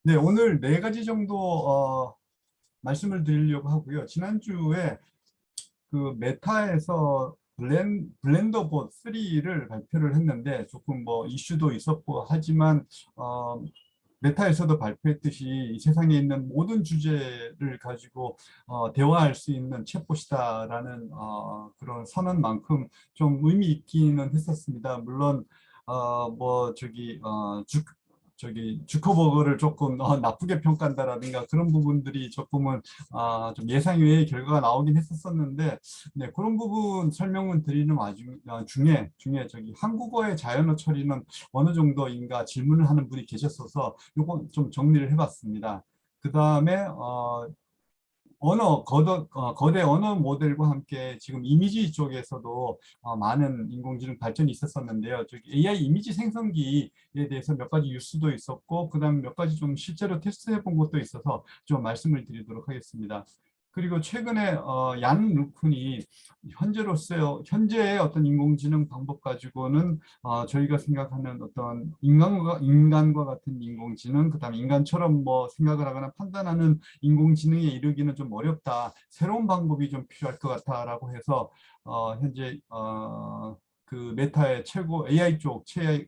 네, 오늘 네 가지 정도 말씀을 드리려고 하고요. 지난주에 그 메타에서 블렌더봇 3를 발표를 했는데 조금 뭐 이슈도 있었고 하지만 어, 메타에서도 발표했듯이 이 세상에 있는 모든 주제를 가지고 대화할 수 있는 챗봇이다라는 그런 선언만큼 좀 의미 있기는 했었습니다. 물론 뭐 저기 주커버그를 조금 나쁘게 평가한다라든가 그런 부분들이 조금은 좀 예상 외의 결과가 나오긴 했었는데, 네, 그런 부분 설명을 드리는 중에 저기 한국어의 자연어 처리는 어느 정도인가 질문을 하는 분이 계셨어서 이건 좀 정리를 해봤습니다. 그 다음에 거대 언어 모델과 함께 지금 이미지 쪽에서도 많은 인공지능 발전이 있었었는데요. 저기 AI 이미지 생성기에 대해서 몇 가지 뉴스도 있었고, 그다음 몇 가지 좀 실제로 테스트해 본 것도 있어서 좀 말씀을 드리도록 하겠습니다. 그리고 최근에 얀 루쿤이 현재의 어떤 인공지능 방법 가지고는 저희가 생각하는 어떤 인간과 같은 인공지능, 그다음에 인간처럼 뭐 생각을 하거나 판단하는 인공지능에 이르기는 좀 어렵다. 새로운 방법이 좀 필요할 것 같다라고 해서 현재 그 메타의 최고 AI 쪽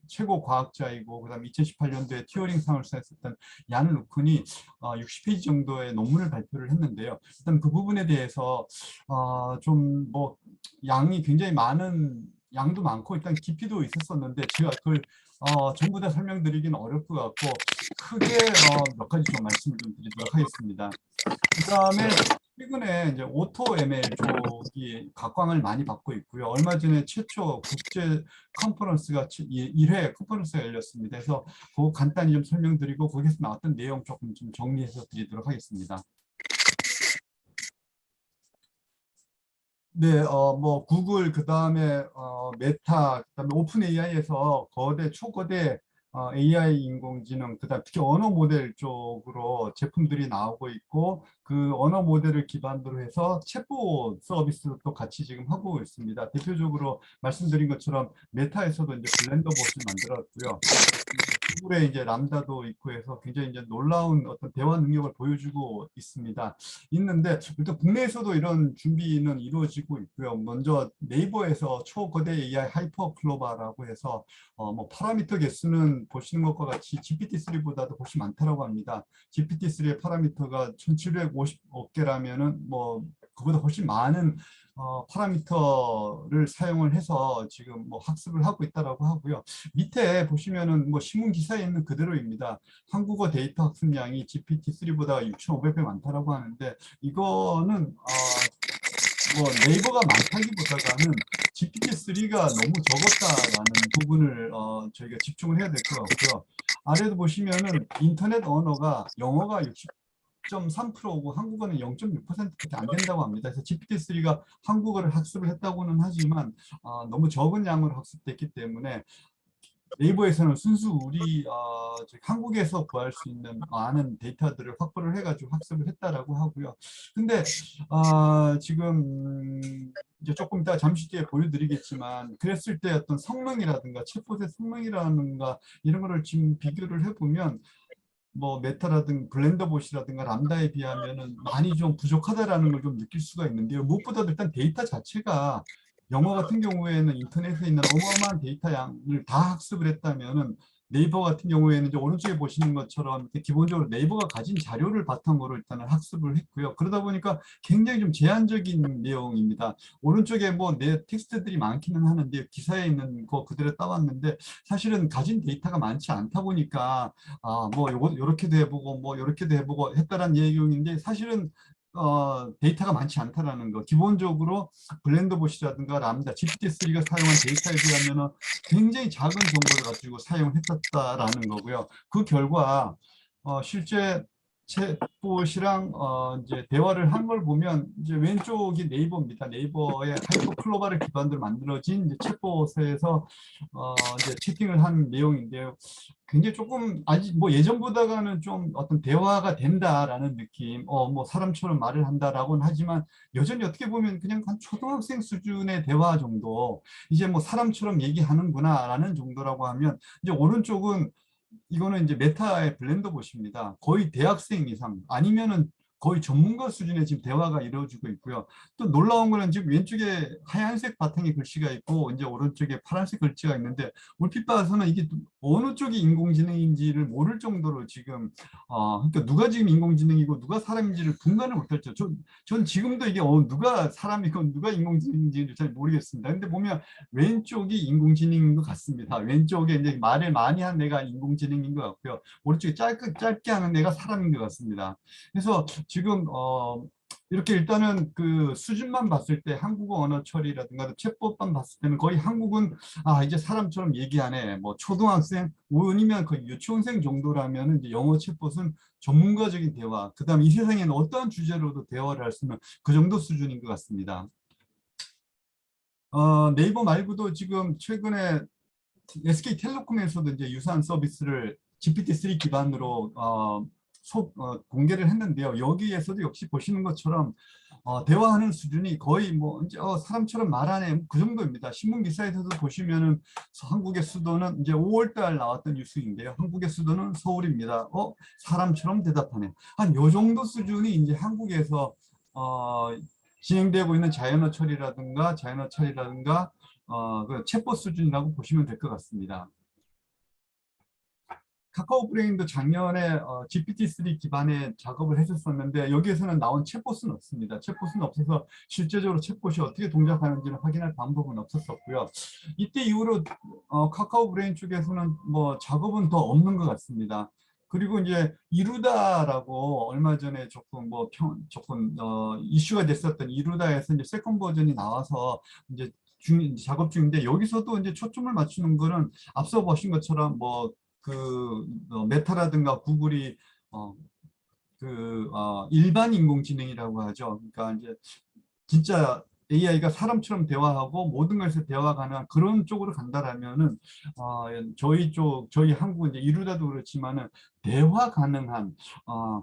최고 과학자이고 그다음 2018년도에 튜어링상을 수상했었던 얀 루큰이 60페이지 정도의 논문을 발표를 했는데요. 일단 그 부분에 대해서 좀 뭐 양이 굉장히 많은 양도 많고 일단 깊이도 있었었는데 제가 그걸 전부 다 설명드리기는 어려울 것 같고 크게 몇 가지 좀 말씀을 좀 드리도록 하겠습니다. 그다음에 최근에 이제 오토 ML 쪽이 각광을 많이 받고 있고요. 얼마 전에 최초 국제 컨퍼런스가 1회 컨퍼런스가 열렸습니다. 그래서 그거 간단히 좀 설명드리고 거기서 나왔던 내용 조금 좀 정리해서 드리도록 하겠습니다. 네, 뭐 구글 그다음에 메타 그다음에 오픈 AI에서 초거대 AI 인공지능 그다음 특히 언어 모델 쪽으로 제품들이 나오고 있고 그 언어 모델을 기반으로 해서 챗봇 서비스도 같이 지금 하고 있습니다. 대표적으로 말씀드린 것처럼 메타에서도 이제 블렌더봇을 만들었고요. 구글에 이제 람다도 있고 해서 굉장히 이제 놀라운 어떤 대화 능력을 보여주고 있는데 일단 국내에서도 이런 준비는 이루어지고 있고요. 먼저 네이버에서 초거대 AI 하이퍼 클로바라고 해서 뭐 파라미터 개수는 보시는 것과 같이 GPT-3보다도 훨씬 많다라고 합니다. GPT-3의 파라미터가 1750개라면은 뭐 그보다 훨씬 많은 파라미터를 사용을 해서 지금 뭐 학습을 하고 있다라고 하고요. 밑에 보시면은 뭐 신문 기사에 있는 그대로입니다. 한국어 데이터 학습량이 GPT-3보다 6,500배 많다라고 하는데 이거는 뭐 네이버가 많다기보다는 GPT-3가 너무 적었다라는 부분을 저희가 집중을 해야 될 것 같고요. 아래도 보시면은 인터넷 언어가 영어가 60.3%고 한국어는 0.6%밖에 안 된다고 합니다. 그래서 GPT-3가 한국어를 학습을 했다고는 하지만 너무 적은 양으로 학습됐기 때문에 네이버에서는 순수 한국에서 구할 수 있는 많은 데이터들을 확보를 해가지고 학습을 했다라고 하고요. 근데 지금 이제 조금 이따 잠시 뒤에 보여드리겠지만 그랬을 때 어떤 성능이라든가 챗봇의 성능이라든가 이런 거를 지금 비교를 해보면 뭐 메타라든가 블렌더봇이라든가 람다에 비하면은 많이 좀 부족하다라는 걸 좀 느낄 수가 있는데요. 무엇보다도 일단 데이터 자체가 영어 같은 경우에는 인터넷에 있는 어마어마한 데이터 양을 다 학습을 했다면은 네이버 같은 경우에는 이제 오른쪽에 보시는 것처럼 기본적으로 네이버가 가진 자료를 바탕으로 일단은 학습을 했고요. 그러다 보니까 굉장히 좀 제한적인 내용입니다. 오른쪽에 뭐 내 텍스트들이 많기는 하는데 기사에 있는 거 그대로 따왔는데 사실은 가진 데이터가 많지 않다 보니까 뭐 요렇게도 해보고 뭐 요렇게도 해보고 했다라는 얘기인데 사실은 데이터가 많지 않다라는 거. 기본적으로 블렌더봇이라든가 람다, GPT-3가 사용한 데이터에 비하면 굉장히 작은 정보를 가지고 사용을 했었다라는 거고요. 그 결과 실제 챗봇이랑 이제 대화를 한 걸 보면 이제 왼쪽이 네이버입니다. 네이버의 하이퍼클로바를 기반으로 만들어진 이제 챗봇에서 이제 채팅을 한 내용인데요. 굉장히 조금 아직 뭐 예전보다는 좀 어떤 대화가 된다라는 느낌, 뭐 사람처럼 말을 한다라고는 하지만 여전히 어떻게 보면 그냥 한 초등학생 수준의 대화 정도, 이제 뭐 사람처럼 얘기하는구나라는 정도라고 하면 이제 오른쪽은 이거는 이제 메타의 블렌더 봇입니다. 거의 대학생 이상 아니면은 거의 전문가 수준의 지금 대화가 이루어지고 있고요. 또 놀라운 거는 지금 왼쪽에 하얀색 바탕의 글씨가 있고 이제 오른쪽에 파란색 글씨가 있는데 얼핏 봐서는 이게 어느 쪽이 인공지능인지를 모를 정도로 지금 그러니까 누가 지금 인공지능이고 누가 사람인지를 분간을 못했죠. 전 지금도 이게 누가 사람이고 누가 인공지능인지를 잘 모르겠습니다. 근데 보면 왼쪽이 인공지능인 것 같습니다. 왼쪽에 이제 말을 많이 한 애가 인공지능인 것 같고요. 오른쪽에 짧게 하는 애가 사람인 것 같습니다. 그래서 지금 이렇게 일단은 그 수준만 봤을 때 한국어 언어 처리라든가 챗봇만 봤을 때는 거의 한국은 이제 사람처럼 얘기하네. 뭐 초등학생 아니면 거의 유치원생 정도라면 이제 영어 챗봇은 전문가적인 대화. 그다음 이 세상에는 어떠한 주제로도 대화를 할 수 있는 그 정도 수준인 것 같습니다. 네이버 말고도 지금 최근에 SK텔레콤에서도 이제 유사한 서비스를 GPT-3 기반으로 공개를 했는데요. 여기에서도 역시 보시는 것처럼 대화하는 수준이 거의 뭐 이제 사람처럼 말하네 그 정도입니다. 신문 기사에서도 보시면은 한국의 수도는 이제 5월 달 나왔던 뉴스인데요. 한국의 수도는 서울입니다. 사람처럼 대답하네. 한 요 정도 수준이 이제 한국에서 진행되고 있는 자연어 처리라든가 그 챗봇 수준이라고 보시면 될 것 같습니다. 카카오 브레인도 작년에 GPT-3 기반의 작업을 했었었는데 여기에서는 나온 챗봇은 없습니다. 챗봇은 없어서 실제적으로 챗봇이 어떻게 동작하는지를 확인할 방법은 없었었고요. 이때 이후로 카카오 브레인 쪽에서는 뭐 작업은 더 없는 것 같습니다. 그리고 이제 이루다라고 얼마 전에 조금 이슈가 됐었던 이루다에서 이제 세컨 버전이 나와서 이제 작업 중인데 여기서도 이제 초점을 맞추는 거는 앞서 보신 것처럼 메타라든가 구글이 어, 일반 인공지능이라고 하죠. 그러니까 이제 진짜 AI가 사람처럼 대화하고 모든 것에서 대화 가능한 그런 쪽으로 간다라면은 저희 한국은 이제 이루다도 그렇지만은 대화 가능한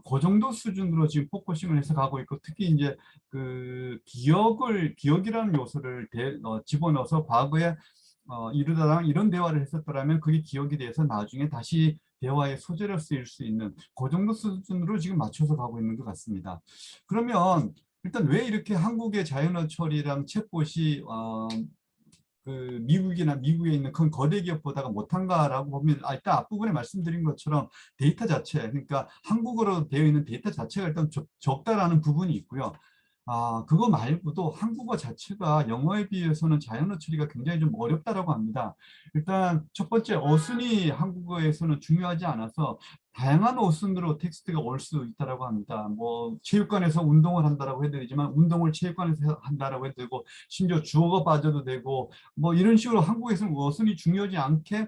그 정도 수준으로 지금 포커싱을 해서 가고 있고 특히 이제 그 기억이라는 요소를 집어넣어서 과거에 이루다랑 이런 대화를 했었더라면 그게 기억이 돼서 나중에 다시 대화의 소재로 쓰일 수 있는 그 정도 수준으로 지금 맞춰서 가고 있는 것 같습니다. 그러면 일단 왜 이렇게 한국의 자연어 처리랑 챗봇이 미국에 있는 큰 거대 기업보다가 못한가라고 보면 일단 앞부분에 말씀드린 것처럼 데이터 자체 그러니까 한국어로 되어 있는 데이터 자체가 일단 적다라는 부분이 있고요. 그거 말고도 한국어 자체가 영어에 비해서는 자연어 처리가 굉장히 좀 어렵다라고 합니다. 일단 첫 번째 어순이 한국어에서는 중요하지 않아서 다양한 어순으로 텍스트가 올 수 있다라고 합니다. 뭐 체육관에서 운동을 한다라고 해도 되지만 운동을 체육관에서 한다라고 해도 되고 심지어 주어가 빠져도 되고 뭐 이런 식으로 한국에서는 어순이 중요하지 않게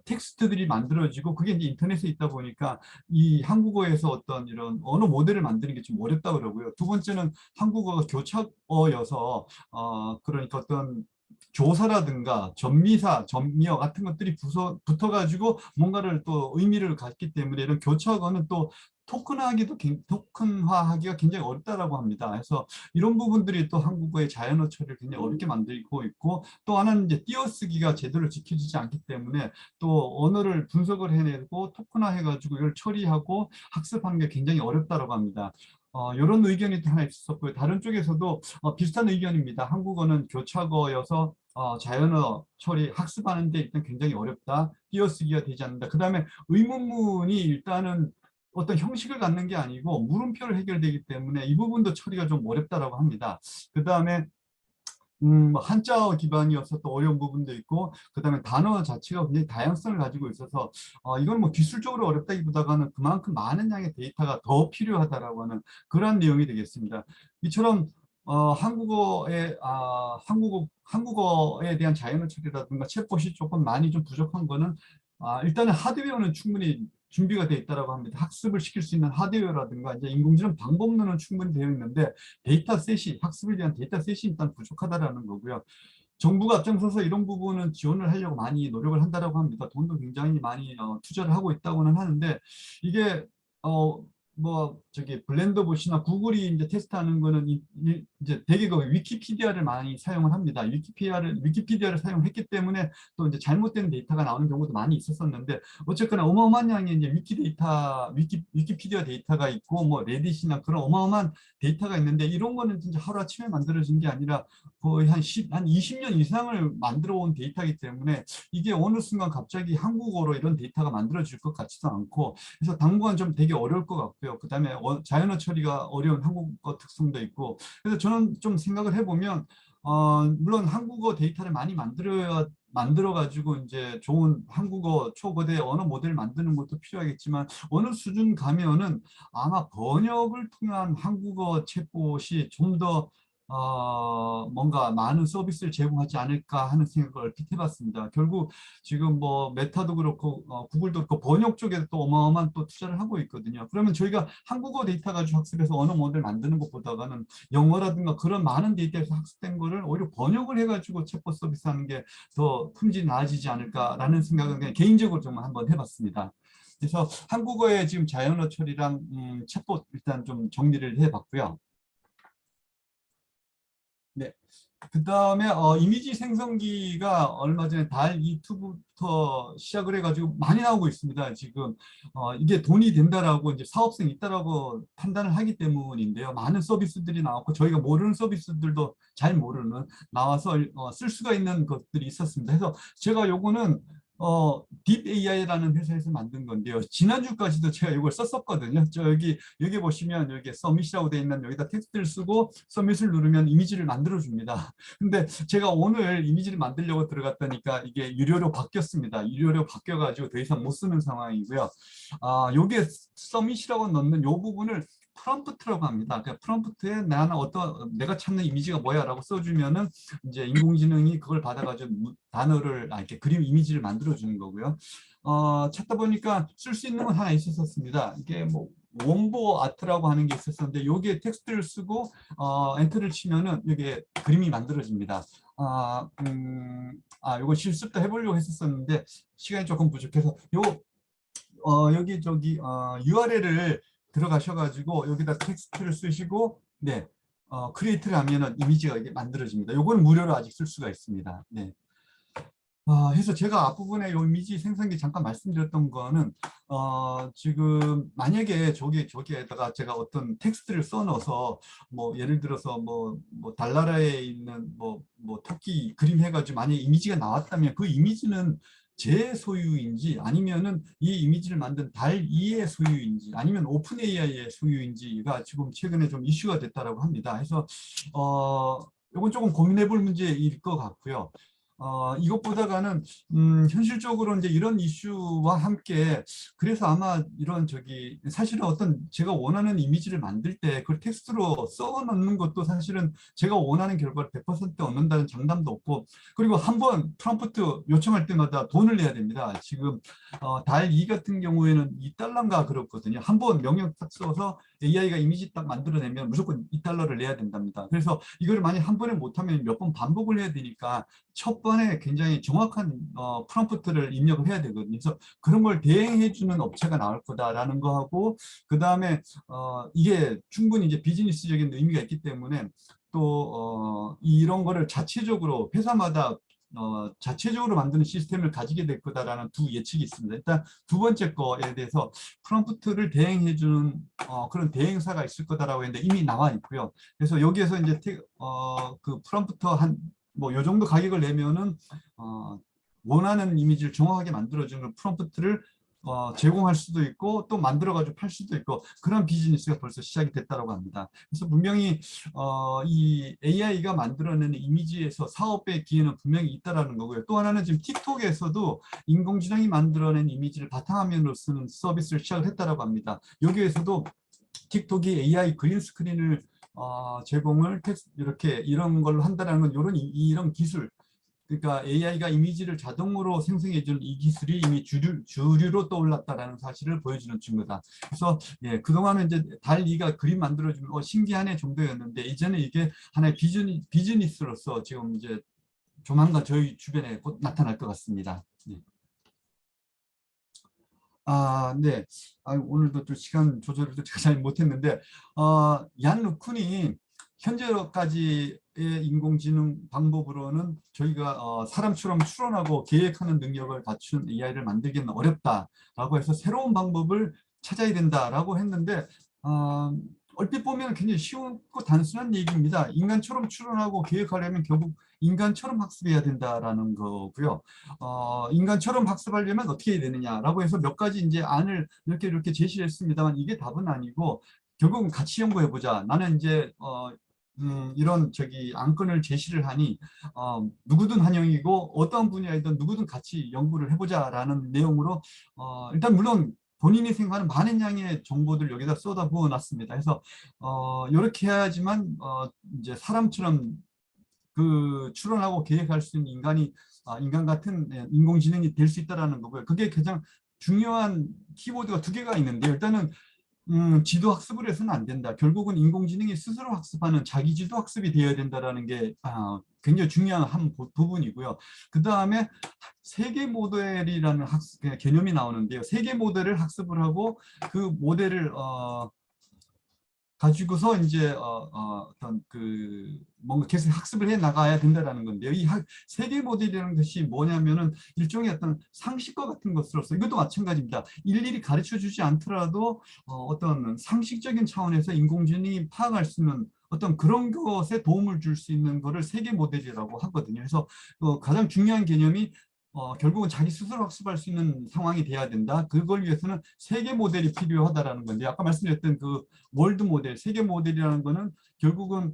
텍스트들이 만들어지고 그게 이제 인터넷에 있다 보니까 이 한국어에서 어떤 이런 언어 모델을 만드는 게 좀 어렵다 그러고요. 두 번째는 한국어가 교차어여서 그러니까 어떤 조사라든가 전미사, 전미어 같은 것들이 붙어가지고 뭔가를 또 의미를 갖기 때문에 이런 교차어는 또 토큰화하기가 굉장히 어렵다라고 합니다. 그래서 이런 부분들이 또 한국어의 자연어 처리를 굉장히 어렵게 만들고 있고 또 하나는 이제 띄어쓰기가 제대로 지켜지지 않기 때문에 또 언어를 분석을 해내고 토큰화해가지고 이걸 처리하고 학습하는 게 굉장히 어렵다라고 합니다. 이런 의견이 또 하나 있었고요. 다른 쪽에서도 비슷한 의견입니다. 한국어는 교차어여서 자연어 처리 학습하는 데 일단 굉장히 어렵다. 띄어쓰기가 되지 않는다. 그 다음에 의문문이 일단은 어떤 형식을 갖는 게 아니고 물음표를 해결되기 때문에 이 부분도 처리가 좀 어렵다라고 합니다. 그 다음에 한자어 기반이어서 또 어려운 부분도 있고 그다음에 단어 자체가 굉장히 다양성을 가지고 있어서 이건 뭐 기술적으로 어렵다기보다는 그만큼 많은 양의 데이터가 더 필요하다라고 하는 그런 내용이 되겠습니다. 이처럼 한국어에 대한 자연어 처리라든가 챗봇이 조금 많이 좀 부족한 거는 일단은 하드웨어는 충분히 준비가 되어 있다고 합니다. 학습을 시킬 수 있는 하드웨어라든가 이제 인공지능 방법론은 충분히 되어 있는데 데이터셋이 학습에 대한 데이터셋이 일단 부족하다라는 거고요. 정부가 앞장서서 이런 부분은 지원을 하려고 많이 노력을 한다라고 합니다. 돈도 굉장히 많이 투자를 하고 있다고는 하는데 이게 블렌더봇이나 구글이 이제 테스트하는 거는 이제 이제 되게 그 위키피디아를 많이 사용을 합니다. 위키피디아를 사용했기 때문에 또 이제 잘못된 데이터가 나오는 경우도 많이 있었었는데 어쨌거나 어마어마한 양의 이제 위키피디아 데이터가 있고 뭐 레딧이나 그런 어마어마한 데이터가 있는데 이런 거는 진짜 하루아침에 만들어진 게 아니라 거의 한 20년 이상을 만들어 온 데이터이기 때문에 이게 어느 순간 갑자기 한국어로 이런 데이터가 만들어질 것 같지도 않고 그래서 당분간 좀 되게 어려울 것 같고요. 그다음에 자연어 처리가 어려운 한국어 특성도 있고 그래서 저는 좀 생각을 해보면 물론 한국어 데이터를 많이 만들어 가지고 이제 좋은 한국어 초거대 언어 모델 만드는 것도 필요하겠지만 어느 수준 가면은 아마 번역을 통한 한국어 챗봇이 좀 더 뭔가 많은 서비스를 제공하지 않을까 하는 생각을 얼핏 해봤습니다. 결국 지금 뭐 메타도 그렇고 구글도 그렇고 번역 쪽에 또 어마어마한 또 투자를 하고 있거든요. 그러면 저희가 한국어 데이터 가지고 학습해서 언어 모델 만드는 것보다는 영어라든가 그런 많은 데이터에서 학습된 거를 오히려 번역을 해가지고 챗봇 서비스 하는 게 더 품질이 나아지지 않을까라는 생각은 그냥 개인적으로 좀 한번 해봤습니다. 그래서 한국어의 지금 자연어 처리랑 챗봇 일단 좀 정리를 해봤고요. 네. 그 다음에 이미지 생성기가 얼마 전에 달2부터 시작을 해가지고 많이 나오고 있습니다. 지금 이게 돈이 된다라고 이제 사업성이 있다라고 판단을 하기 때문인데요. 많은 서비스들이 나왔고 저희가 모르는 서비스들도 잘 모르는 나와서 쓸 수가 있는 것들이 있었습니다. 그래서 제가 요거는 딥 AI라는 회사에서 만든 건데요. 지난주까지도 제가 이걸 썼었거든요. 여기 보시면 여기 서밋이라고 되어 있는 여기다 텍스트를 쓰고 서밋을 누르면 이미지를 만들어 줍니다. 근데 제가 오늘 이미지를 만들려고 들어갔다니까 이게 유료로 바뀌었습니다. 유료로 바뀌어가지고 더 이상 못 쓰는 상황이고요. 요게 서밋이라고 넣는 요 부분을 프롬프트라고 합니다. 그러니까 프롬프트에 내가 찾는 이미지가 뭐야라고 써주면은 이제 인공지능이 그걸 받아가지고 단어를 이렇게 그림 이미지를 만들어주는 거고요. 찾다 보니까 쓸 수 있는 건 하나 있었습니다. 이게 뭐 원보 아트라고 하는 게 있었는데 여기에 텍스트를 쓰고 엔터를 치면은 이게 그림이 만들어집니다. 이거 실습도 해보려고 했었는데 시간이 조금 부족해서 여기 URL을 들어가셔가지고 여기다 텍스트를 쓰시고 네 크리에이트를 하면은 이미지가 이게 만들어집니다. 요거는 무료로 아직 쓸 수가 있습니다. 네. 해서 제가 앞부분에 이 이미지 생성기 잠깐 말씀드렸던 거는 지금 만약에 저기에다가 제가 어떤 텍스트를 써넣어서 뭐 예를 들어서 뭐 달나라에 있는 뭐 토끼 그림 해가지고 만약에 이미지가 나왔다면 그 이미지는 제 소유인지 아니면은 이 이미지를 만든 달2의 소유인지 아니면 오픈 AI의 소유인지가 지금 최근에 좀 이슈가 됐다라고 합니다. 그래서 이건 조금 고민해 볼 문제일 것 같고요. 이것보다가는 현실적으로 이제 이런 이슈와 함께 그래서 아마 이런 사실은 어떤 제가 원하는 이미지를 만들 때 그걸 텍스트로 써 넣는 것도 사실은 제가 원하는 결과를 100% 얻는다는 장담도 없고 그리고 한번 프롬프트 요청할 때마다 돈을 내야 됩니다. 지금 달2 같은 경우에는 2달러인가 그렇거든요. 한번 명령 딱 써서 AI가 이미지 딱 만들어내면 무조건 2달러를 내야 된답니다. 그래서 이거를 만약 한 번에 못하면 몇 번 반복을 해야 되니까 첫 번에 굉장히 정확한 프롬프트를 입력을 해야 되거든요. 그래서 그런 걸 대행해 주는 업체가 나올 거다라는 거하고 그 다음에 이게 충분히 이제 비즈니스적인 의미가 있기 때문에 또 이런 거를 자체적으로 회사마다 자체적으로 만드는 시스템을 가지게 될 거다라는 두 예측이 있습니다. 일단 두 번째 거에 대해서 프롬프트를 대행해 주는 그런 대행사가 있을 거다라고 했는데 이미 나와 있고요. 그래서 여기에서 이제 그 프롬프트 뭐 요 정도 가격을 내면은 원하는 이미지를 정확하게 만들어주는 프롬프트를 제공할 수도 있고 또 만들어가지고 팔 수도 있고 그런 비즈니스가 벌써 시작이 됐다고 합니다. 그래서 분명히 이 AI가 만들어내는 이미지에서 사업의 기회는 분명히 있다라는 거고요. 또 하나는 지금 틱톡에서도 인공지능이 만들어낸 이미지를 바탕화면으로 쓰는 서비스를 시작을 했다고 합니다. 여기에서도 틱톡이 AI 그린 스크린을 제공을 이렇게 이런 걸로 한다는 건 이런 기술 그러니까 AI가 이미지를 자동으로 생성해주는 이 기술이 이미 주류로 떠올랐다라는 사실을 보여주는 증거다. 그래서 예, 그동안은 이제 달2가 그림 만들어주는 신기하네 정도였는데 이제는 이게 하나의 비즈니스로서 지금 이제 조만간 저희 주변에 곧 나타날 것 같습니다. 네. 네. 오늘도 좀 시간 조절을 제가 잘 못했는데 얀 루쿤이 현재까지의 인공지능 방법으로는 저희가 사람처럼 추론하고 계획하는 능력을 갖춘 AI를 만들기는 어렵다라고 해서 새로운 방법을 찾아야 된다라고 했는데 얼핏 보면 굉장히 쉽고 단순한 얘기입니다. 인간처럼 추론하고 계획하려면 결국 인간처럼 학습해야 된다라는 거고요. 인간처럼 학습하려면 어떻게 해야 되느냐라고 해서 몇 가지 이제 안을 이렇게 제시했습니다만 이게 답은 아니고 결국은 같이 연구해보자. 나는 이제 이런 안건을 제시를 하니 누구든 환영이고 어떤 분야이든 누구든 같이 연구를 해보자라는 내용으로 일단 물론 본인이 생각하는 많은 양의 정보들 여기다 쏟아부어 놨습니다. 그래서 이렇게 해야지만 이제 사람처럼 그 추론하고 계획할 수 있는 인간 같은 인공지능이 될 수 있다라는 거고요. 그게 가장 중요한 키워드가 두 개가 있는데요. 일단은 지도 학습을 해서는 안 된다. 결국은 인공지능이 스스로 학습하는 자기 지도 학습이 되어야 된다라는 게 굉장히 중요한 한 부분이고요. 그 다음에 세계 모델이라는 개념이 나오는데요. 세계 모델을 학습을 하고 그 모델을 가지고서 이제 어떤 뭔가 계속 학습을 해 나가야 된다라는 건데요. 이 세계 모델이라는 것이 뭐냐면은 일종의 어떤 상식과 같은 것으로서 이것도 마찬가지입니다. 일일이 가르쳐 주지 않더라도 어떤 상식적인 차원에서 인공지능이 파악할 수 있는 어떤 그런 것에 도움을 줄 수 있는 것을 세계 모델이라고 하거든요. 그래서 가장 중요한 개념이 결국은 자기 스스로 학습할 수 있는 상황이 돼야 된다. 그걸 위해서는 세계 모델이 필요하다라는 건데 아까 말씀드렸던 그 월드 모델, 세계 모델이라는 거는 결국은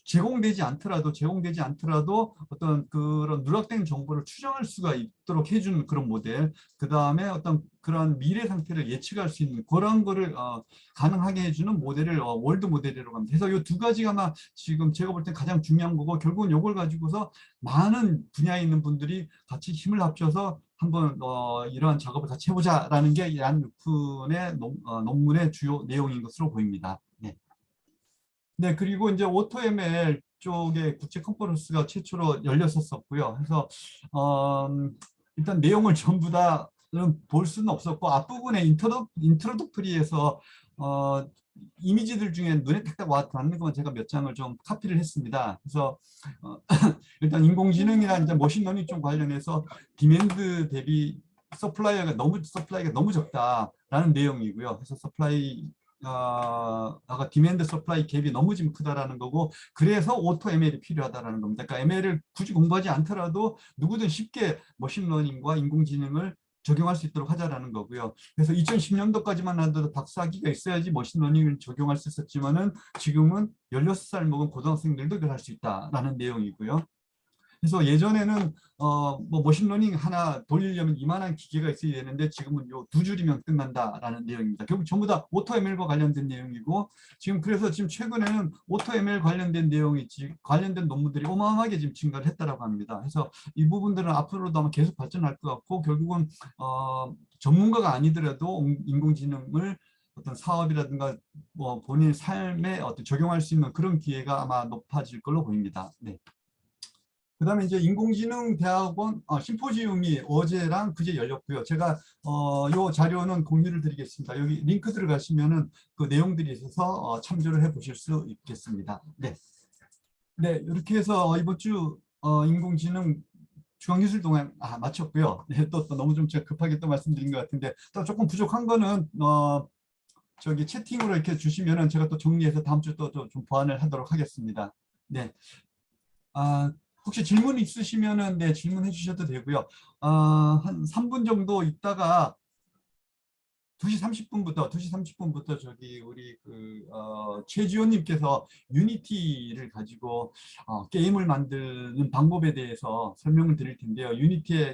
제공되지 않더라도 어떤 그런 누락된 정보를 추정할 수가 있도록 해주는 그런 모델, 그 다음에 어떤 그런 미래 상태를 예측할 수 있는 그런 거를 가능하게 해주는 모델을 월드 모델이라고 합니다. 그래서 이 두 가지가 아마 지금 제가 볼 때 가장 중요한 거고 결국은 이걸 가지고서 많은 분야에 있는 분들이 같이 힘을 합쳐서 한번 이러한 작업을 같이 해보자라는 게 얀 루픈의 논문의 주요 내용인 것으로 보입니다. 네. 네, 그리고 이제 오토ML 쪽에 국제 컨퍼런스가 최초로 열렸었고요. 그래서 일단 내용을 전부 다 볼 수는 없었고 앞부분에 인트로덕토리에서 이미지들 중에 눈에 탁탁 와닿는 건 제가 몇 장을 좀 카피를 했습니다. 그래서 일단 인공지능이나 이제 머신러닝 쪽 관련해서 디맨드 대비 서플라이가 너무 적다라는 내용이고요. 그래서 아까 디맨드 서플라이 갭이 너무 지금 크다라는 거고 그래서 오토 ML이 필요하다라는 겁니다. 그러니까 ML을 굳이 공부하지 않더라도 누구든 쉽게 머신러닝과 인공지능을 적용할 수 있도록 하자라는 거고요. 그래서 2010년도까지만 하더라도 박사학위가 있어야지 머신러닝을 적용할 수 있었지만은 지금은 16살 먹은 고등학생들도 그걸 할 수 있다라는 내용이고요. 그래서 예전에는 뭐 머신러닝 하나 돌리려면 이만한 기계가 있어야 되는데 지금은 요 두 줄이면 끝난다라는 내용입니다. 결국 전부 다 오토ML과 관련된 내용이고 그래서 지금 최근에는 오토ML 관련된 내용이 관련된 논문들이 어마어마하게 지금 증가를 했다라고 합니다. 그래서 이 부분들은 앞으로도 아마 계속 발전할 것 같고 결국은 전문가가 아니더라도 인공지능을 어떤 사업이라든가 뭐 본인 삶에 적용할 수 있는 그런 기회가 아마 높아질 걸로 보입니다. 네. 그다음에 이제 인공지능 대학원 심포지움이 어제랑 그제 열렸고요. 제가 요 자료는 공유를 드리겠습니다. 여기 링크 들어가시면은 그 내용들이 있어서 참조를 해 보실 수 있겠습니다. 네. 네, 이렇게 해서 이번 주 인공지능 중앙기술 동안 마쳤고요. 네, 또 너무 좀 제가 급하게 또 말씀드린 것 같은데 또 조금 부족한 거는 채팅으로 이렇게 주시면은 제가 또 정리해서 다음 주 또 좀 보완을 하도록 하겠습니다. 네. 혹시 질문 있으시면은 네, 질문해 주셔도 되고요. 한 3분 정도 있다가 2시 30분부터 우리 최지호님께서 유니티를 가지고 게임을 만드는 방법에 대해서 설명을 드릴 텐데요. 유니티의